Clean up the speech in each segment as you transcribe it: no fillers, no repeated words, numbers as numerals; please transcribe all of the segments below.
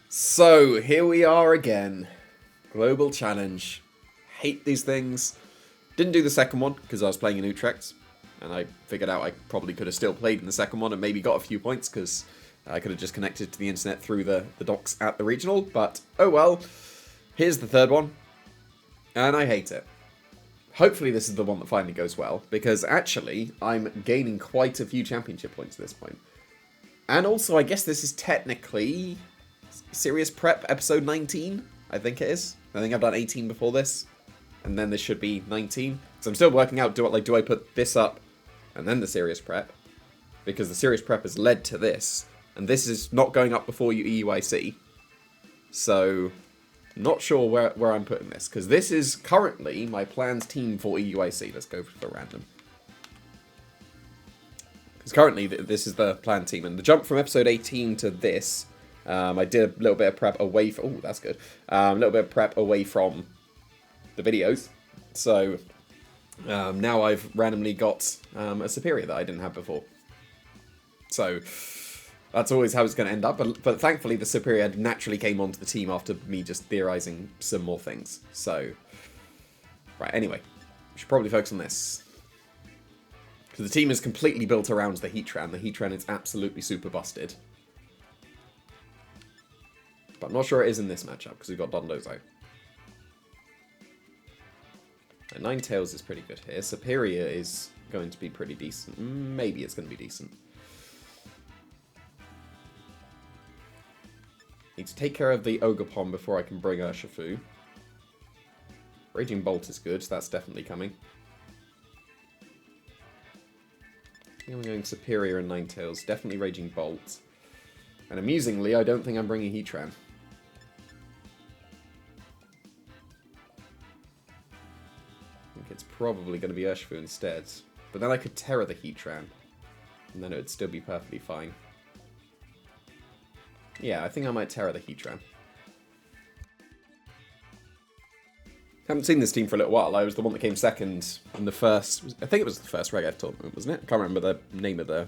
So, here we are again. Global Challenge. Hate these things. Didn't do the second one because I was playing in Utrecht. And I figured out I probably could have still played in the second one and maybe got a few points because I could have just connected to the internet through the docks at the regional. But, oh well. Here's the third one. And I hate it. Hopefully this is the one that finally goes well. Because actually, I'm gaining quite a few championship points at this point. And also, I guess this is technically Serious Prep episode 19. I think it is. I think I've done 18 before this. And then this should be 19. So I'm still working out, do I put this up and then the Serious Prep? Because the Serious Prep has led to this. And this is not going up before you EUIC. So, not sure where I'm putting this. Because this is currently my planned team for EUIC. Let's go for the random. Because currently this is the planned team. And the jump from episode 18 to this, I did a little bit of prep away from... Oh, that's good. A little bit of prep away from the videos. So, now I've randomly got a superior that I didn't have before. So, that's always how it's going to end up. But thankfully, the superior naturally came onto the team after me just theorizing some more things. So, right, anyway. We should probably focus on this. Because the team is completely built around the Heatran. The Heatran is absolutely super busted. But I'm not sure it is in this matchup, because we've got Dondozo. And Ninetales is pretty good here. Superior is going to be pretty decent. Maybe it's going to be decent. Need to take care of the Ogerpon before I can bring Urshifu. Raging Bolt is good, that's definitely coming. I think I'm going Superior and Ninetales. Definitely Raging Bolt. And amusingly, I don't think I'm bringing Heatran. I think it's probably going to be Urshifu instead. But then I could Terra the Heatran. And then it would still be perfectly fine. Yeah, I think I might Terra the Heatran. Haven't seen this team for a little while. I was the one that came second in the first... I think it was the first Reg F tournament, wasn't it? I can't remember the name of the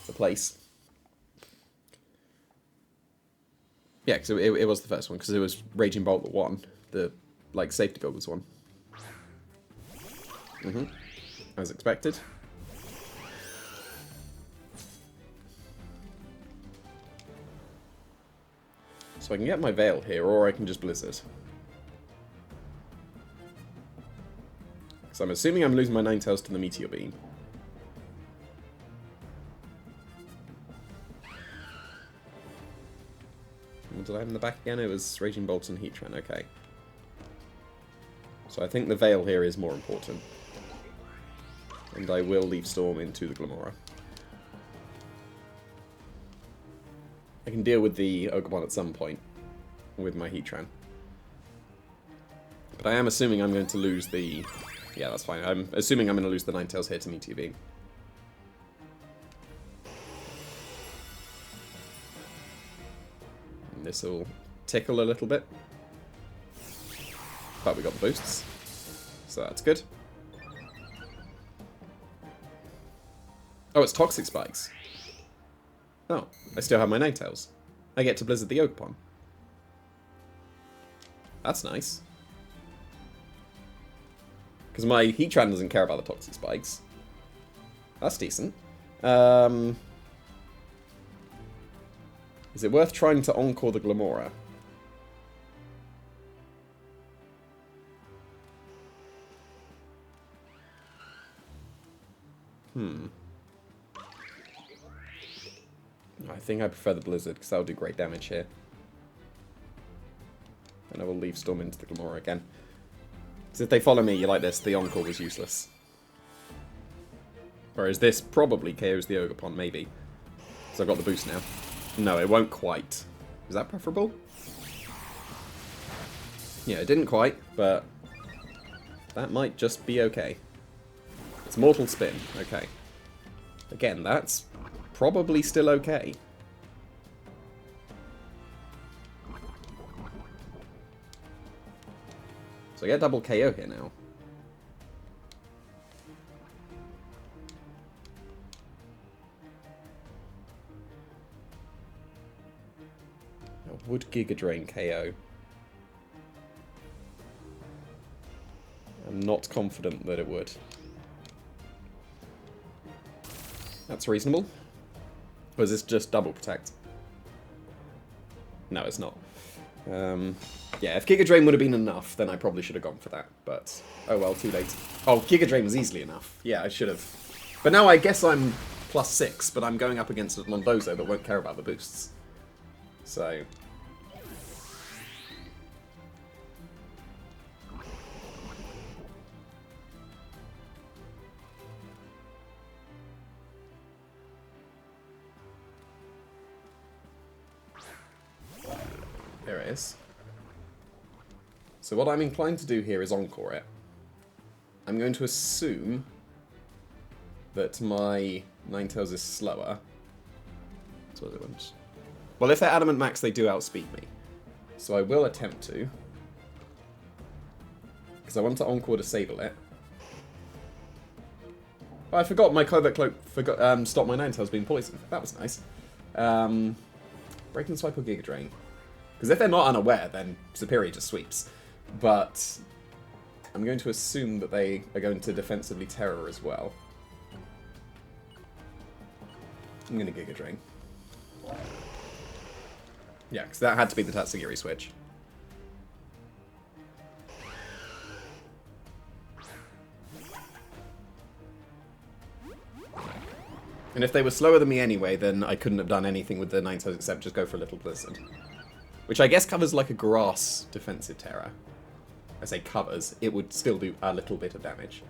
place. Yeah, because it was the first one, because it was Raging Bolt that won. The, safety goggles one. As expected. So I can get my Veil here, or I can just Blizzard. So I'm assuming I'm losing my Ninetales to the Meteor Beam. What did I have in the back again? It was Raging Bolt and Heatran, okay. So I think the Veil here is more important. And I will Leaf Storm into the Glamora. I can deal with the Ogerpon at some point with my Heatran. But I am assuming I'm going to lose the... Yeah, that's fine. I'm assuming I'm going to lose the Ninetales here to Meteor Beam. And this will tickle a little bit. But we got the boosts. So that's good. Oh, it's Toxic Spikes. Oh, I still have my Ninetales. I get to Blizzard the Ogerpon. That's nice. Because my Heatran doesn't care about the Toxic Spikes. That's decent. Is it worth trying to Encore the Glamora? I think I prefer the Blizzard, because that will do great damage here. And I will Leaf Storm into the Glamora again. Because if they follow me, you like this, the Encore was useless. Whereas this probably KOs the Ogerpon, maybe. So I've got the boost now. No, it won't quite. Is that preferable? Yeah, it didn't quite, but that might just be okay. It's Mortal Spin, okay. Again, that's probably still okay. So I get double KO here now. Now, would Giga Drain KO? I'm not confident that it would. That's reasonable. Or is this just double protect? No, it's not. Yeah, if Giga Drain would have been enough, then I probably should have gone for that. But, oh well, too late. Oh, Giga Drain was easily enough. Yeah, I should have. But now I guess I'm +6, but I'm going up against a Londozo that won't care about the boosts. So... there it is. So what I'm inclined to do here is Encore it. I'm going to assume that my Ninetales is slower. That's what it wants. Well, if they're Adamant Max, they do outspeed me. So I will attempt to. Because I want to Encore disable it. Oh, I forgot my Covert Cloak stopped my Ninetales being poisoned. That was nice. Break and Swipe or Giga Drain? Because if they're not unaware, then Superior just sweeps. But I'm going to assume that they are going to defensively Terror as well. I'm going to Giga Drain. Yeah, because that had to be the Tatsugiri switch. And if they were slower than me anyway, then I couldn't have done anything with the Ninetales except just go for a little Blizzard. Which I guess covers like a grass defensive Terror. I say covers, it would still do a little bit of damage.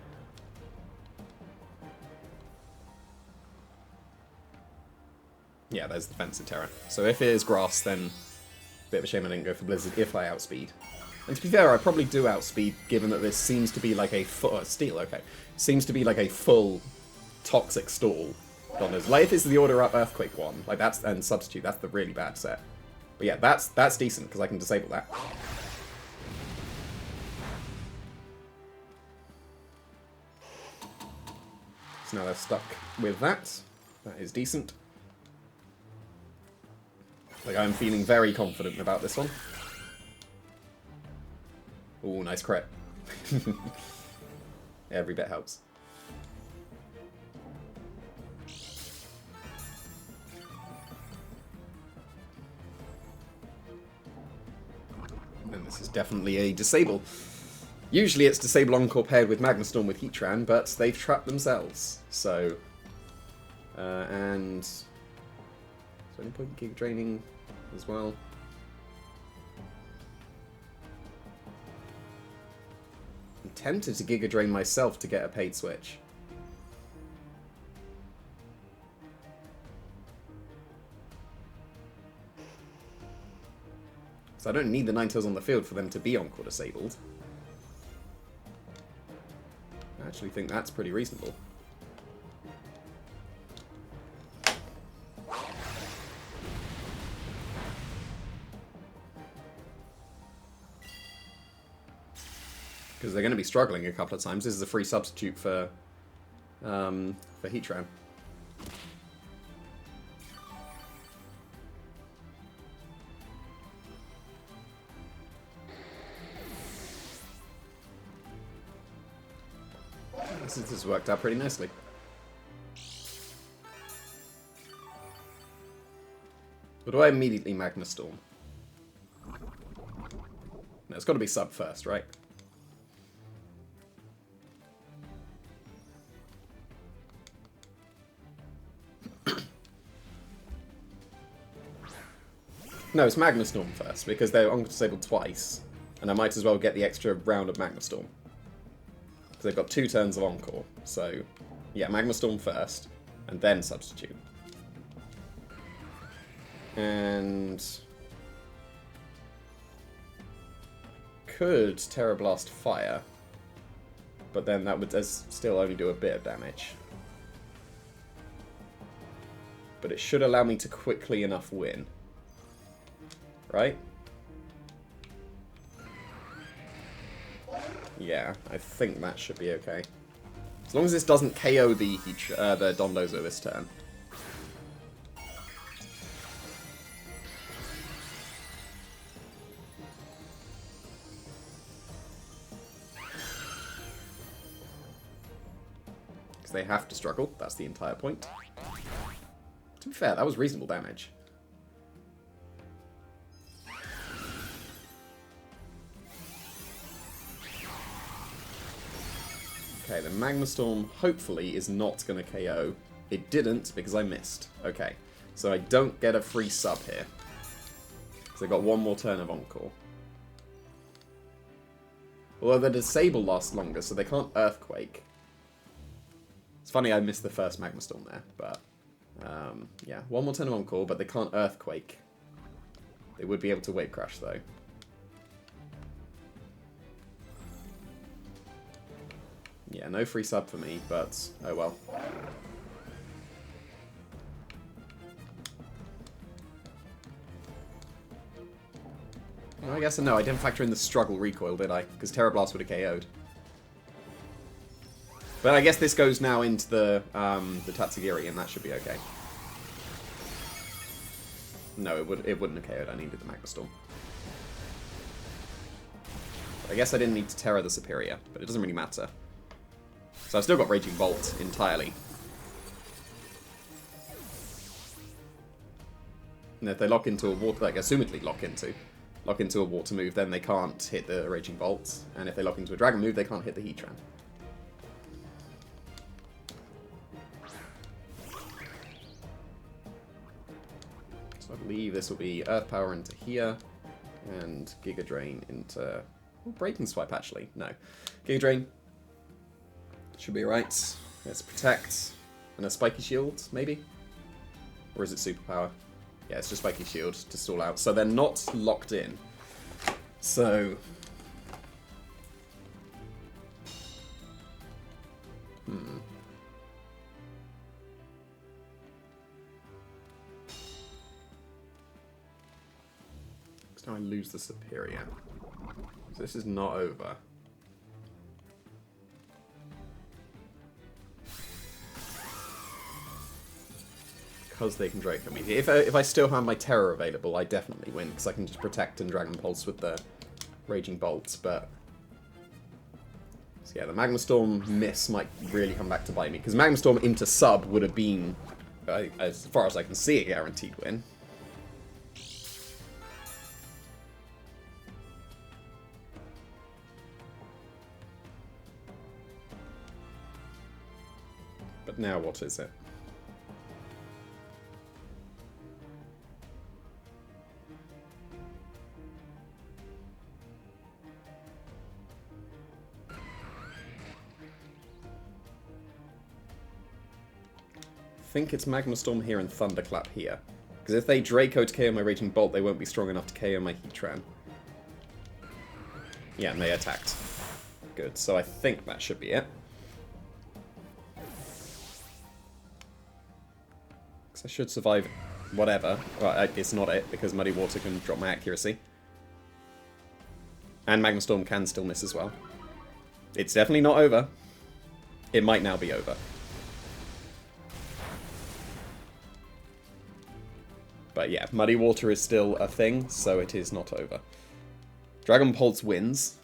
Yeah, there's defensive Terror. So if it is grass, then bit of a shame I didn't go for Blizzard if I outspeed. And to be fair, I probably do outspeed, given that this seems to be like a steel, okay. Seems to be like a full toxic stall. Like if it's the Order Up Earthquake one, like that's, and Substitute, that's the really bad set. But yeah, that's decent, because I can disable that. So now they're stuck with that. That is decent. Like, I'm feeling very confident about this one. Ooh, nice crit. Every bit helps. And this is definitely a disable. Usually it's disable Encore paired with Magnastorm with Heatran, but they've trapped themselves. So, and... is there any point in Giga Draining as well? I'm tempted to Giga Drain myself to get a paid switch. So I don't need the Ninetales on the field for them to be Encore disabled. I actually think that's pretty reasonable. Because they're going to be struggling a couple of times. This is a free substitute for Heatran. This has worked out pretty nicely. But do I immediately Magnastorm? No, it's got to be sub first, right? No, it's Magnastorm first, because they're disabled twice, and I might as well get the extra round of Magnastorm. Because they've got 2 turns of Encore, so yeah, Magnastorm first, and then Substitute. And... could Terra Blast Fire, but then that would still only do a bit of damage. But it should allow me to quickly enough win. Right? Yeah, I think that should be okay. As long as this doesn't KO the Dondozo this turn. they have to struggle. That's the entire point. To be fair, that was reasonable damage. Okay, the Magma Storm hopefully is not going to KO. It didn't because I missed. Okay, so I don't get a free sub here. Because I got one more turn of Encore. Although the Disable lasts longer, so they can't Earthquake. It's funny I missed the first Magma Storm there, but... yeah, one more turn of Encore, but they can't Earthquake. They would be able to Wave Crash, though. Yeah, no free sub for me, but oh well. Well, I guess no, I didn't factor in the struggle recoil, did I? Because Terra Blast would have KO'd. But I guess this goes now into the Tatsugiri, and that should be okay. No, it wouldn't have KO'd. I needed the Magma Storm. But I guess I didn't need to Terra the Superior, but it doesn't really matter. So I've still got Raging Bolt entirely. And if they lock into a water, like assumedly lock into a water move, then they can't hit the Raging Bolt. And if they lock into a Dragon move, they can't hit the Heatran. So I believe this will be Earth Power into here, and Giga Drain into... Oh, Breaking Swipe, actually. No. Giga Drain. Should be alright. Let's Protect. And a Spiky Shield, maybe? Or is it Superpower? Yeah, it's just Spiky Shield to stall out. So they're not locked in. So... Because now I lose the Superior. So this is not over. Because they can Draco me. If I still have my Terror available, I definitely win, because I can just Protect and Dragon Pulse with the Raging Bolts, but... So yeah, the Magma Storm miss might really come back to bite me, because Magma Storm into sub would have been, as far as I can see, a guaranteed win. But now what is it? I think it's Magma Storm here and Thunderclap here. Because if they Draco to KO my Raging Bolt, they won't be strong enough to KO my Heatran. Yeah, and they attacked. Good, so I think that should be it. Because I should survive whatever. Well, it's not it, because Muddy Water can drop my accuracy. And Magma Storm can still miss as well. It's definitely not over. It might now be over. But yeah, Muddy Water is still a thing, so it is not over. Dragon Pulse wins.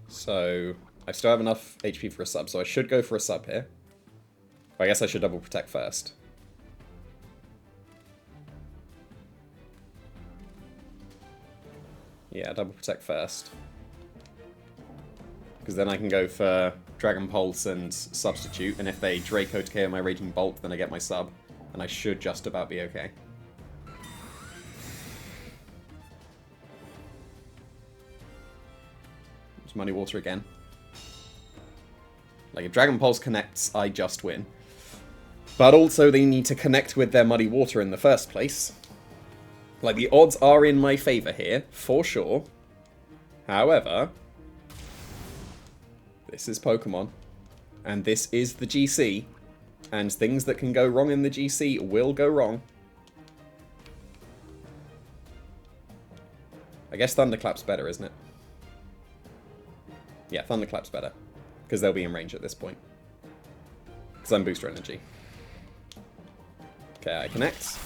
So, I still have enough HP for a sub, so I should go for a sub here. I guess I should double protect first. Yeah, double protect first. Because then I can go for Dragon Pulse and Substitute, and if they Draco to KO my Raging Bolt, then I get my sub, and I should just about be okay. Just Muddy Water again. Like, if Dragon Pulse connects, I just win. But also, they need to connect with their Muddy Water in the first place. Like, the odds are in my favour here, for sure. However... This is Pokemon, and this is the GC, and things that can go wrong in the GC will go wrong. I guess Thunderclap's better, isn't it? Yeah, Thunderclap's better, because they'll be in range at this point. Because I'm Booster Energy. Okay, I connect.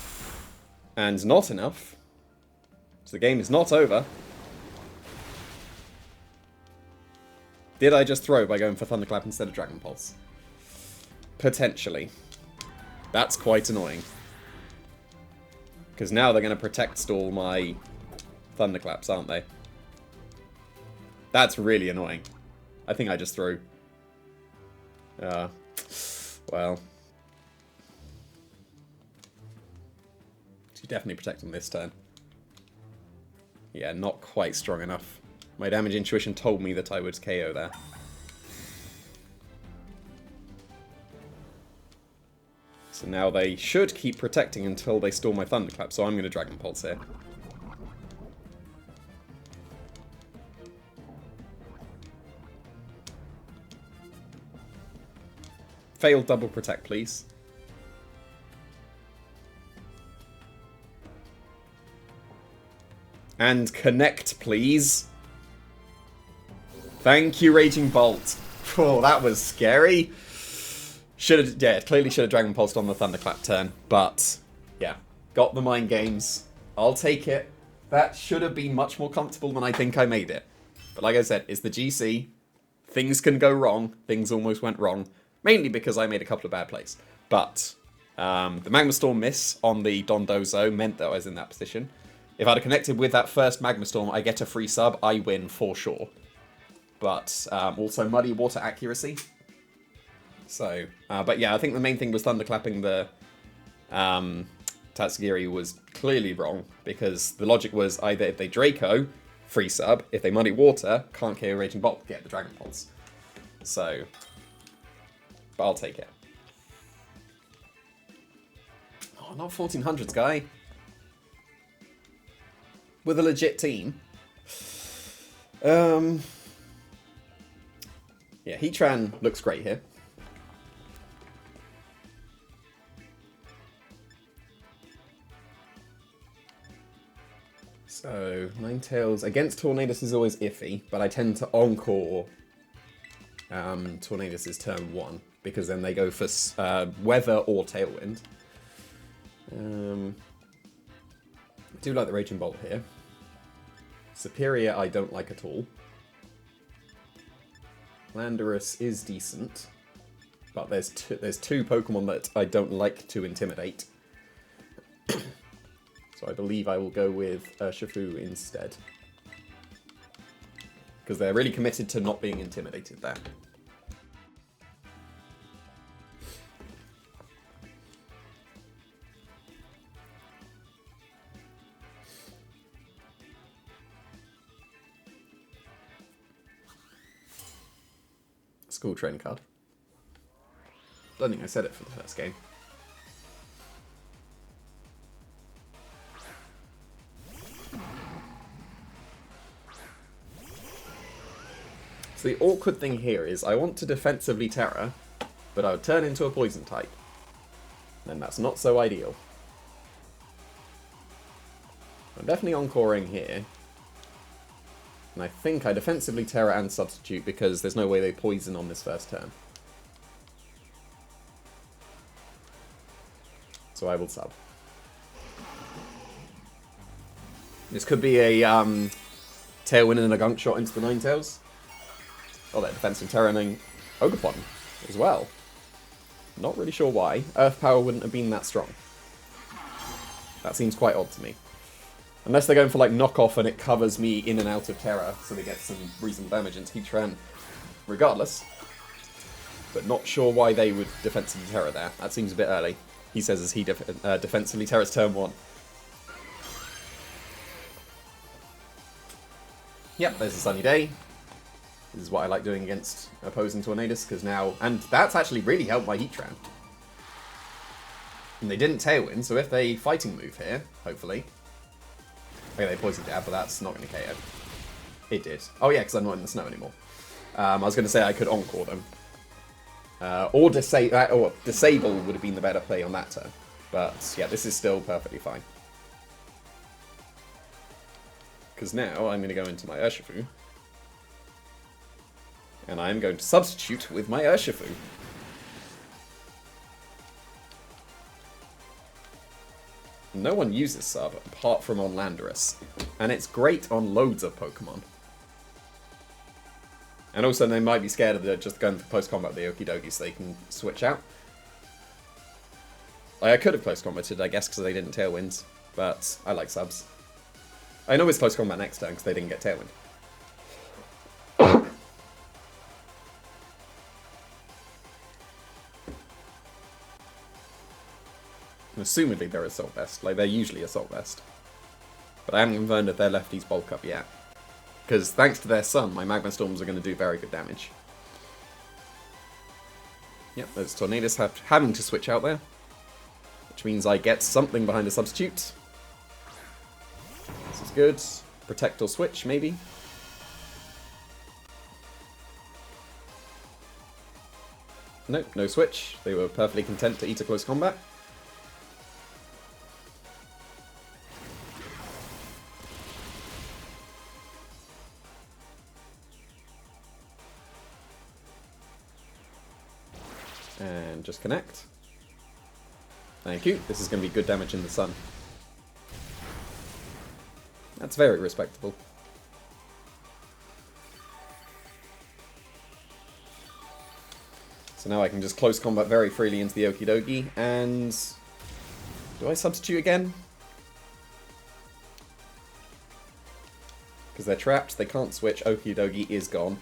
And not enough. So the game is not over. Did I just throw by going for Thunderclap instead of Dragon Pulse? Potentially. That's quite annoying. Because now they're going to protect stall my Thunderclaps, aren't they? That's really annoying. I think I just threw. Well. She's definitely protecting this turn. Yeah, not quite strong enough. My damage intuition told me that I would KO there. So now they should keep protecting until they stall my Thunderclap, so I'm going to Dragon Pulse here. Failed double protect, please. And connect, please. Thank you, Raging Bolt. Oh, that was scary. Clearly should have Dragon Pulsed on the Thunderclap turn. But, yeah. Got the Mind Games. I'll take it. That should have been much more comfortable than I think I made it. But like I said, it's the GC. Things can go wrong. Things almost went wrong. Mainly because I made a couple of bad plays. But, the Magma Storm miss on the Dondozo meant that I was in that position. If I'd have connected with that first Magma Storm, I get a free sub, I win for sure. But, also Muddy Water accuracy. So, but yeah, I think the main thing was Thunderclapping the Tatsugiri was clearly wrong, because the logic was either if they Draco, free sub, if they Muddy Water, can't KO Raging Bolt, get the Dragon Pulse. So, but I'll take it. Oh, not 1400s, guy. With a legit team. Yeah, Heatran looks great here. So, Ninetales against Tornadus is always iffy, but I tend to Encore Tornadus' turn 1, because then they go for Weather or Tailwind. I do like the Raging Bolt here. Superior I don't like at all. Landorus is decent, but there's two Pokemon that I don't like to intimidate. So I believe I will go with Urshifu instead. Because they're really committed to not being intimidated there. School training card. Don't think I said it for the first game. So the awkward thing here is I want to defensively Terra, but I would turn into a poison type. And that's not so ideal. I'm definitely encoring here. And I think I defensively Terra and substitute because there's no way they poison on this first turn. So I will sub. This could be a Tailwind and a Gunk Shot into the Ninetales. Oh, they're defensive Terraning Ogerpon as well. Not really sure why. Earth Power wouldn't have been that strong. That seems quite odd to me. Unless they're going for like knockoff and it covers me in and out of Terra, so they get some reasonable damage into Heatran regardless. But not sure why they would defensively Terra there. That seems a bit early. He says as he defensively Terra's turn 1. Yep, there's a sunny day. This is what I like doing against opposing Tornadus, because now... And that's actually really helped my Heatran. And they didn't Tailwind, so if they fighting move here, hopefully... Okay, they poisoned it, but that's not going to KO. It did. Oh yeah, because I'm not in the snow anymore. I was going to say I could Encore them. Or Disable would have been the better play on that turn. But yeah, this is still perfectly fine. Because now I'm going to go into my Urshifu. And I'm going to substitute with my Urshifu. No one uses sub apart from on Landorus. And it's great on loads of Pokemon. And also they might be scared of just going for close combat with the Okie Dokie so they can switch out. Like, I could have close combated, I guess, because they didn't Tailwind, but I like subs. I know it's close combat next turn because they didn't get Tailwind. And assumedly they're Assault Vest, like they're usually Assault Vest. But I haven't confirmed if they're lefties bulk up yet. Because thanks to their sun, my Magma Storms are going to do very good damage. Yep, there's Tornadus having to switch out there. Which means I get something behind a substitute. This is good. Protect or switch, maybe. Nope, no switch. They were perfectly content to eat a close combat. And just connect. Thank you. This is going to be good damage in the sun. That's very respectable. So now I can just close combat very freely into the Okie Dokie, and... do I substitute again? Because they're trapped, they can't switch, Okie Dokie is gone.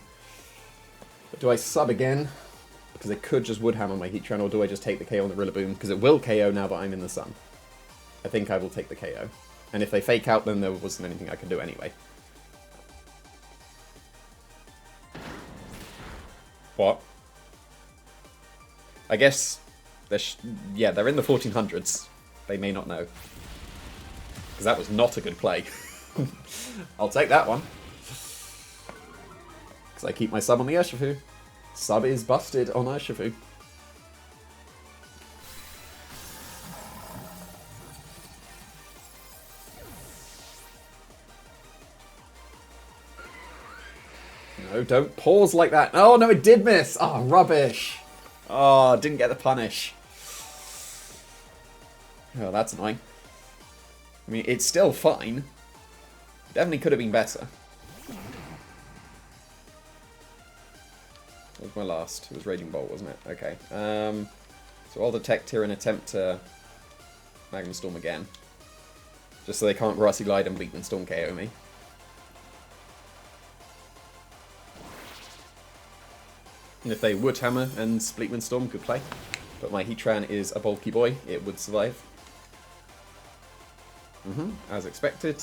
But do I sub again? Because it could just Woodhammer my Heatran, or do I just take the KO on the Rillaboom? Because it will KO now that I'm in the sun. I think I will take the KO. And if they fake out, then there wasn't anything I could do anyway. What? I guess... yeah, they're in the 1400s. They may not know. Because that was not a good play. I'll take that one. Because I keep my sub on the Urshifu. Sub is busted on Urshifu. No, don't pause like that. Oh, no, it did miss. Oh, rubbish. Oh, didn't get the punish. Oh, that's annoying. I mean, it's still fine. Definitely could have been better. What was my last? It was Raging Bolt, wasn't it? Okay. So I'll detect here and attempt to Magma Storm again. Just so they can't Grassy Glide and Bleakwind Storm KO me. And if they would Hammer and Bleakwind Storm, good play. But my Heatran is a bulky boy, it would survive. As expected.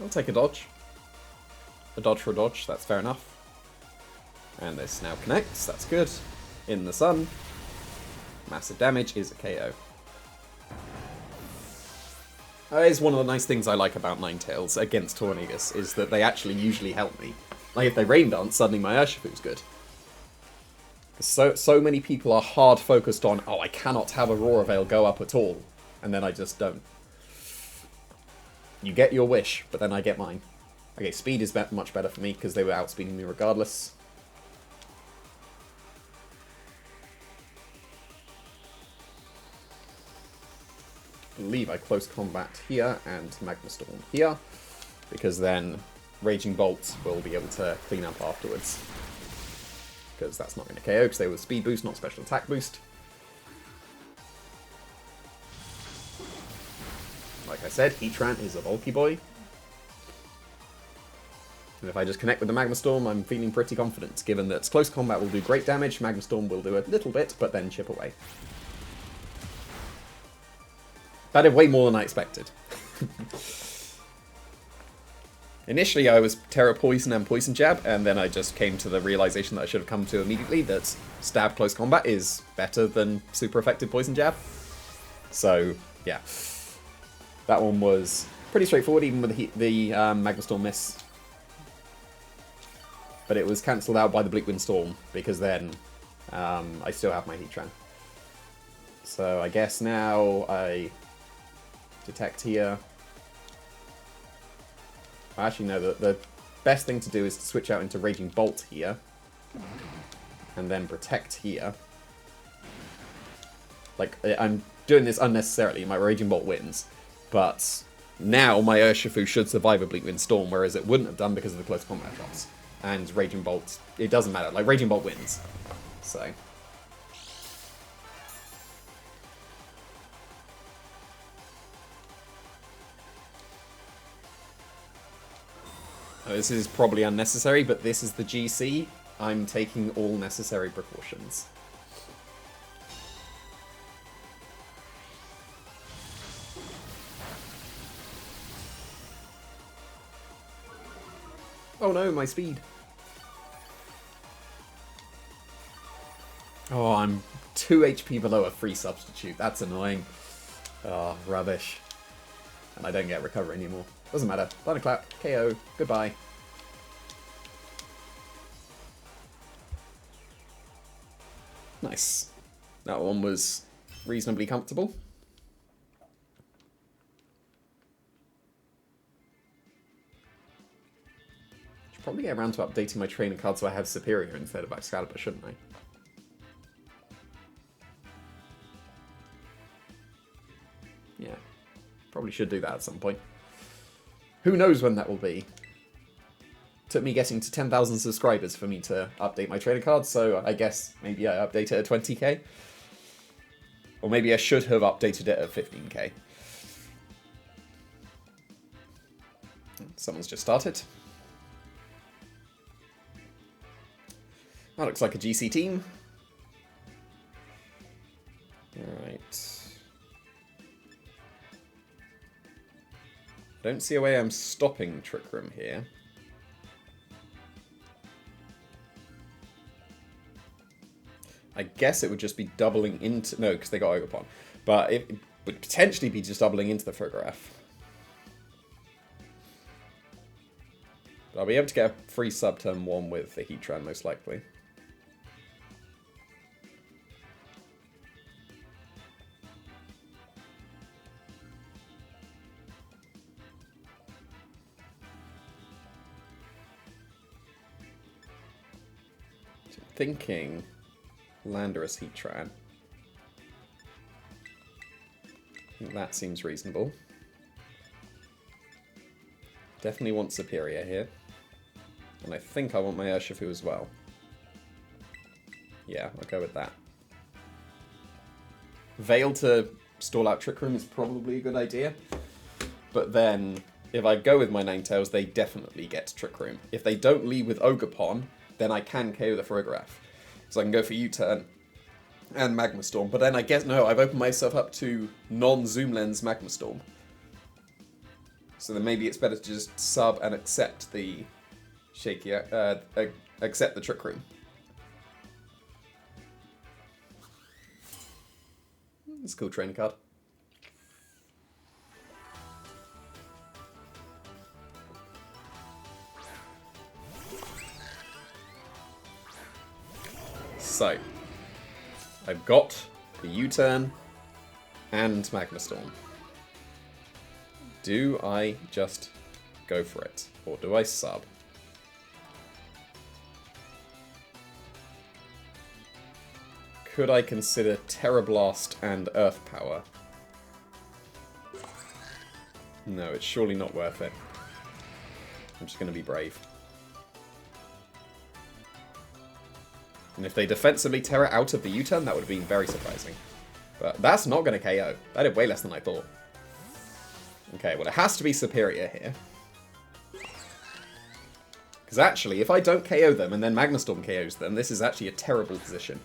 I'll take a dodge. A dodge for a dodge, that's fair enough. And this now connects, that's good. In the sun. Massive damage is a KO. That is one of the nice things I like about Ninetales against Tornadus, is that they actually usually help me. Like if they Rain Dance, suddenly my Urshifu's good. So many people are hard focused on, oh, I cannot have Aurora Veil go up at all. And then I just don't. You get your wish, but then I get mine. Okay, speed is much better for me, because they were outspeeding me regardless. I believe I close combat here, and Magma Storm here, because then Raging Bolt will be able to clean up afterwards. Because that's not going to KO, because they were speed boost, not special attack boost. Like I said, Heatran is a bulky boy. And if I just connect with the Magma Storm, I'm feeling pretty confident, given that close combat will do great damage, Magma Storm will do a little bit, but then chip away. That did way more than I expected. Initially I was Terra Poison and Poison Jab, and then I just came to the realization that I should have come to immediately, that Stab Close Combat is better than super effective Poison Jab. So, yeah. That one was pretty straightforward, even with the Magma Storm miss. But it was cancelled out by the Bleakwind Storm, because then I still have my Heatran. So I guess now I detect here. Actually, no, the best thing to do is to switch out into Raging Bolt here. And then protect here. Like, I'm doing this unnecessarily. My Raging Bolt wins. But now my Urshifu should survivably win Storm, whereas it wouldn't have done because of the close combat drops. And Raging Bolt, it doesn't matter. Like, Raging Bolt wins. So... this is probably unnecessary, but this is the GC. I'm taking all necessary precautions. Oh no, my speed. Oh, I'm 2 HP below a free substitute. That's annoying. Oh, rubbish. And I don't get recovery anymore. Doesn't matter. Thunderclap, KO, goodbye. Nice. That one was reasonably comfortable. Should probably get around to updating my trainer card so I have Superior instead of Excalibur, shouldn't I? Yeah. Probably should do that at some point. Who knows when that will be? Took me getting to 10,000 subscribers for me to update my trainer card, so I guess maybe I update it at 20k. Or maybe I should have updated it at 15k. Someone's just started. That looks like a GC team. Alright. Don't see a way I'm stopping Trick Room here. I guess it would just be doubling into... No, because they got Ogerpon. But it would potentially be just doubling into the Frigoraph. But I'll be able to get a free sub turn 1 with the Heatran, most likely. So I'm thinking... Landorus Heatran. I think that seems reasonable. Definitely want Superior here. And I think I want my Urshifu as well. Yeah, I'll go with that. Veil to stall out Trick Room is probably a good idea. But then, if I go with my Ninetales, they definitely get Trick Room. If they don't leave with Ogerpon, then I can KO the Frigoraph. So I can go for U-turn and Magma Storm. But then I guess, no, I've opened myself up to non-Zoom Lens Magma Storm. So then maybe it's better to just sub and accept the shaky, accept the Trick Room. It's a cool training card. So, I've got the U-turn and Magma Storm. Do I just go for it? Or do I sub? Could I consider Terra Blast and Earth Power? No, it's surely not worth it. I'm just going to be brave. And if they defensively Terra out of the U-turn, that would have been very surprising. But that's not going to KO. That did way less than I thought. Okay, well it has to be Superior here. Because actually, if I don't KO them and then Magma Storm KOs them, this is actually a terrible position.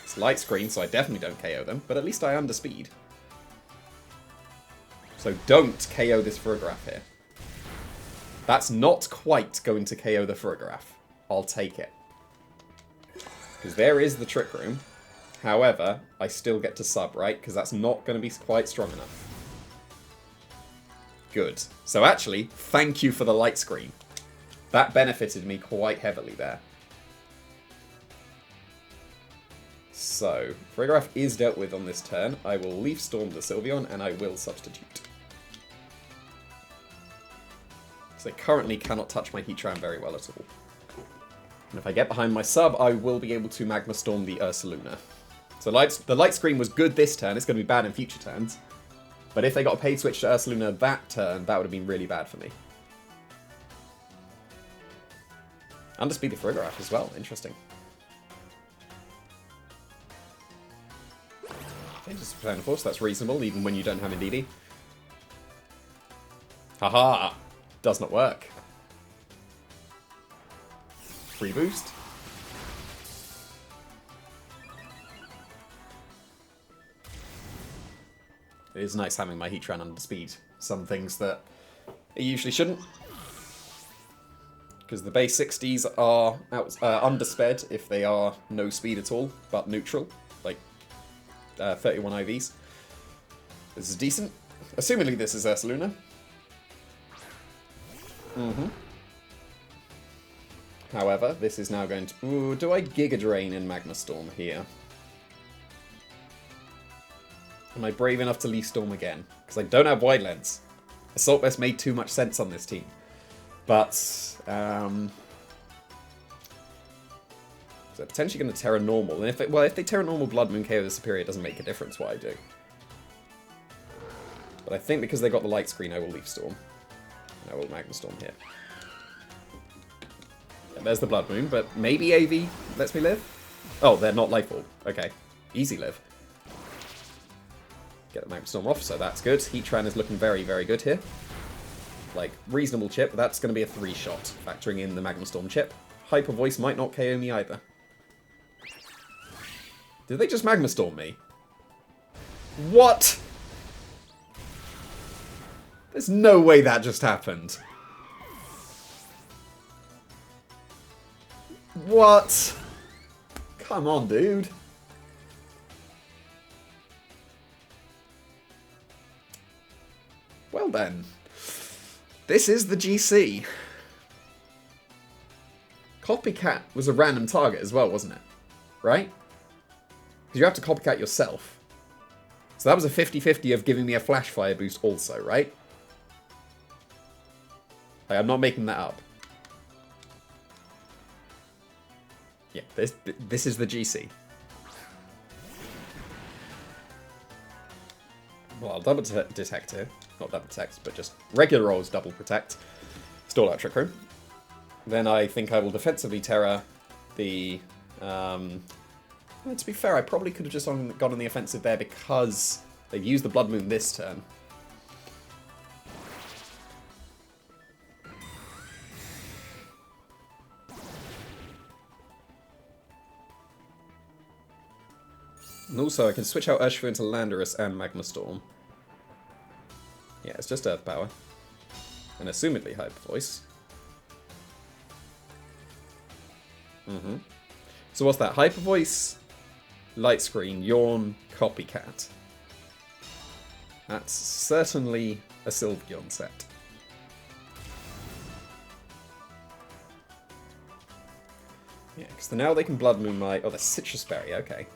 It's light screen, so I definitely don't KO them, but at least I underspeed. So don't KO this Frigoraph here. That's not quite going to KO the Frigoraph. I'll take it. Because there is the Trick Room. However, I still get to sub, right? Because that's not going to be quite strong enough. Good. So actually, thank you for the light screen. That benefited me quite heavily there. So, Frigoraph is dealt with on this turn. I will Leaf Storm the Sylveon, and I will substitute. So they currently cannot touch my Heatran very well at all. And if I get behind my sub, I will be able to Magma Storm the Ursaluna. So the light screen was good this turn. It's going to be bad in future turns. But if they got a paid switch to Ursaluna that turn, that would have been really bad for me. Underspeed the Farigiraf as well. Interesting. Okay, just Plan of Force. That's reasonable, even when you don't have Indeedee. Haha! Does not work. Free boost. It is nice having my Heatran under speed. Some things that it usually shouldn't. Because the base 60s are undersped if they are no speed at all, but neutral. Like 31 IVs. This is decent. Assumingly this is Ursaluna. However, this is now going to... Ooh, do I Giga Drain in Magma Storm here? Am I brave enough to Leaf Storm again? Because I don't have Wide Lens. Assault Vest made too much sense on this team. But, so potentially going to Terra Normal. And if they Terra Normal Blood Moon KO the Superior, it doesn't make a difference what I do. But I think because they got the light screen, I will Leaf Storm. And I will Magma Storm here. Yeah, there's the Blood Moon, but maybe AV lets me live? Oh, they're not Life Orb. Okay. Easy live. Get the Magma Storm off, so that's good. Heatran is looking very, very good here. Like, reasonable chip, but that's going to be a 3-shot, factoring in the Magma Storm chip. Hyper Voice might not KO me either. Did they just Magma Storm me? What? There's no way that just happened. What? Come on, dude. Well then. This is the GC. Copycat was a random target as well, wasn't it? Right? Because you have to copycat yourself. So that was a 50-50 of giving me a Flash Fire boost also, right? Like, I'm not making that up. Yeah, this is the GC. Well, I'll double detect here. Not double detect, but just regular rolls double protect. Stall out Trick Room. Then I think I will defensively Terra the... well, to be fair, I probably could have just gone on the offensive there because they've used the Blood Moon this turn. And also, I can switch out Urshifu into Landorus and Magma Storm. Yeah, it's just Earth Power. And assumedly Hyper Voice. So what's that? Hyper Voice, Light Screen, Yawn, Copycat. That's certainly a Sylveon set. Yeah, because now they can Blood Moon my... Oh, the Citrus Berry, okay.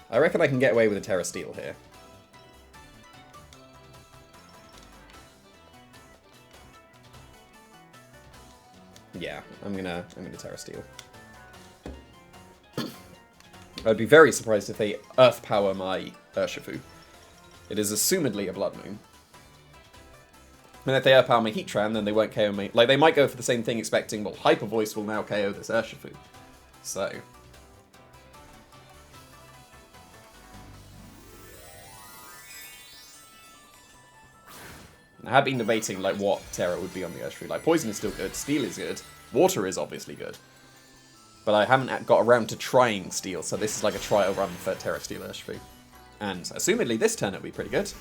I reckon I can get away with a Terra Steel here. Yeah, I'm gonna Terra Steel. I'd be very surprised if they Earth Power my Urshifu. It is assumedly a Blood Moon. And if they Earth Power my Heatran, then they won't KO me. Like, they might go for the same thing, expecting, well, Hyper Voice will now KO this Urshifu. So... I have been debating, like, what Terra would be on the Urshifu. Like, Poison is still good, Steel is good, Water is obviously good. But I haven't got around to trying Steel, so this is like a trial run for Terra Steel Urshifu. And, assumedly, this turn it'll be pretty good. So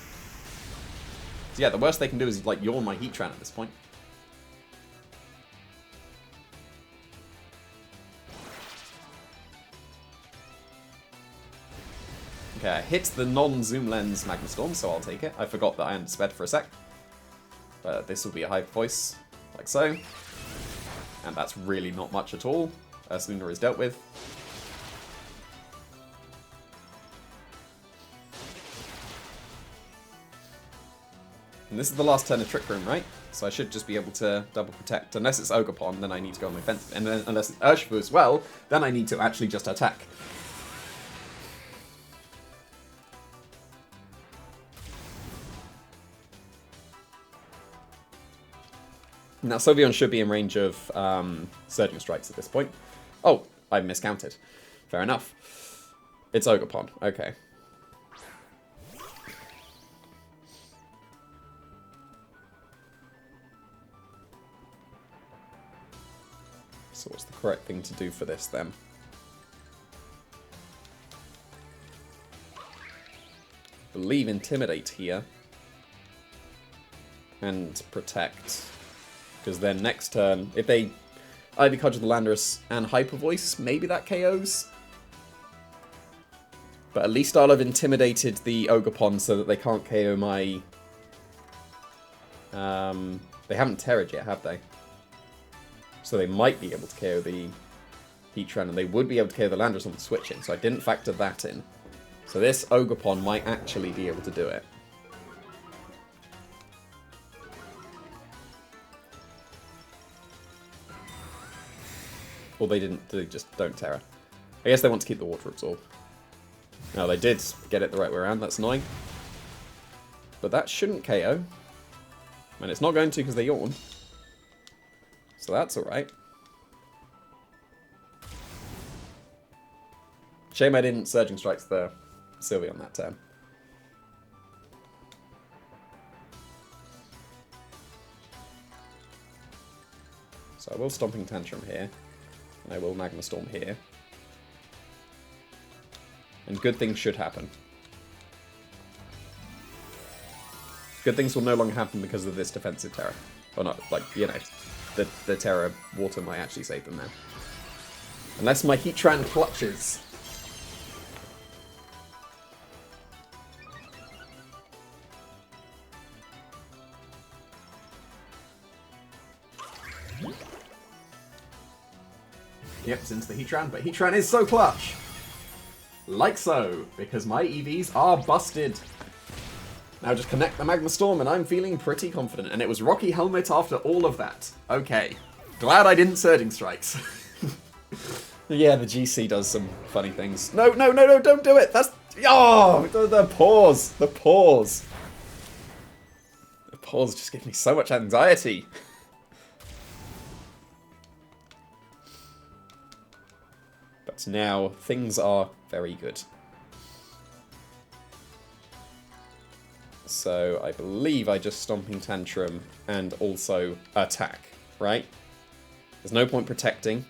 yeah, the worst they can do is, like, yawn my Heatran at this point. Okay, I hit the non-zoom lens Magma Storm, so I'll take it. I forgot that I undersped for a sec. But this will be a Hyper Voice, like so. And that's really not much at all. Ursaluna is dealt with. And this is the last turn of Trick Room, right? So I should just be able to double protect. Unless it's Ogerpon, then I need to go on my offensive. And then, unless it's Urshifu as well, then I need to actually just attack. Now, Sylveon should be in range of Surging Strikes at this point. Oh, I miscounted. Fair enough. It's Ogerpon. Okay. So what's the correct thing to do for this, then? I believe Intimidate here. And Protect. Because then next turn, if they Ivy Cudgel the Landorus and Hyper Voice, maybe that KOs. But at least I'll have intimidated the Ogerpon so that they can't KO my... they haven't Terra'd yet, have they? So they might be able to KO the Heatran, and they would be able to KO the Landorus on the switch-in, so I didn't factor that in. So this Ogerpon might actually be able to do it. Or they didn't, they just don't Terra. I guess they want to keep the Water Absorb. Now they did get it the right way around, that's annoying. But that shouldn't KO. And it's not going to because they yawn. So that's alright. Shame I didn't Surging Strikes the Sylveon that turn. So I will Stomping Tantrum here. And I will Magma Storm here. And good things should happen. Good things will no longer happen because of this defensive Terra. Or not, like, you know, the Terra Water might actually save them now. Unless my Heatran clutches. Yep, it's into the Heatran, but Heatran is so clutch! Like so, because my EVs are busted. Now just connect the Magma Storm and I'm feeling pretty confident. And it was Rocky Helmet after all of that. Okay. Glad I didn't Surging Strikes. Yeah, the GC does some funny things. No, no, no, no, don't do it! That's... Oh! The pause! The pause! The pause just gives me so much anxiety. But now, things are very good. So, I believe I just Stomping Tantrum and also attack, right? There's no point protecting.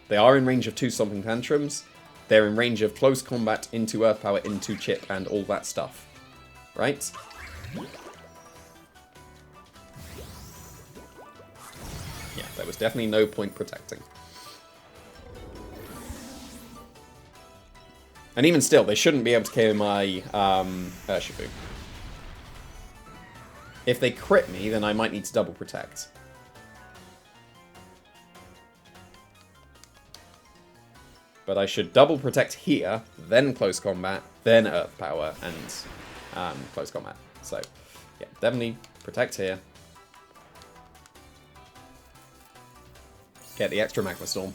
They are in range of 2 Stomping Tantrums. They're in range of close combat into Earth Power, into Chip, and all that stuff. Right? Yeah, there was definitely no point protecting. And even still, they shouldn't be able to KO my Urshifu. If they crit me, then I might need to double protect. But I should double protect here, then close combat, then Earth Power, and close combat. So, yeah, definitely protect here. Get the extra Magma Storm.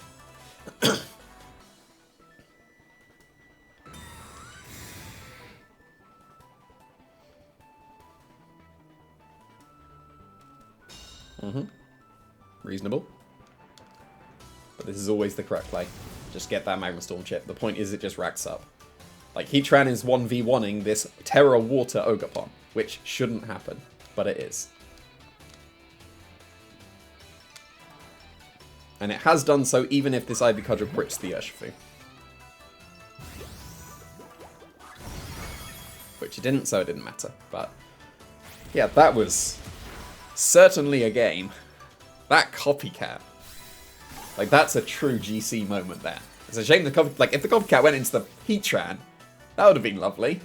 Reasonable. But this is always the correct play. Just get that Magma Storm chip. The point is it just racks up. Like, Heatran is 1v1ing this Terra Water Ogerpon, which shouldn't happen, but it is. And it has done so even if this Ivy Cudgel bricks the Urshifu. Which it didn't, so it didn't matter. But, yeah, that was certainly a game. That copycat. Like, that's a true GC moment there. It's a shame the if the copycat went into the Heatran, that would have been lovely.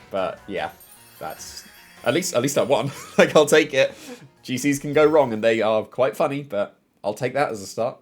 But yeah, that's at least I won. Like, I'll take it. GCs can go wrong and they are quite funny, but I'll take that as a start.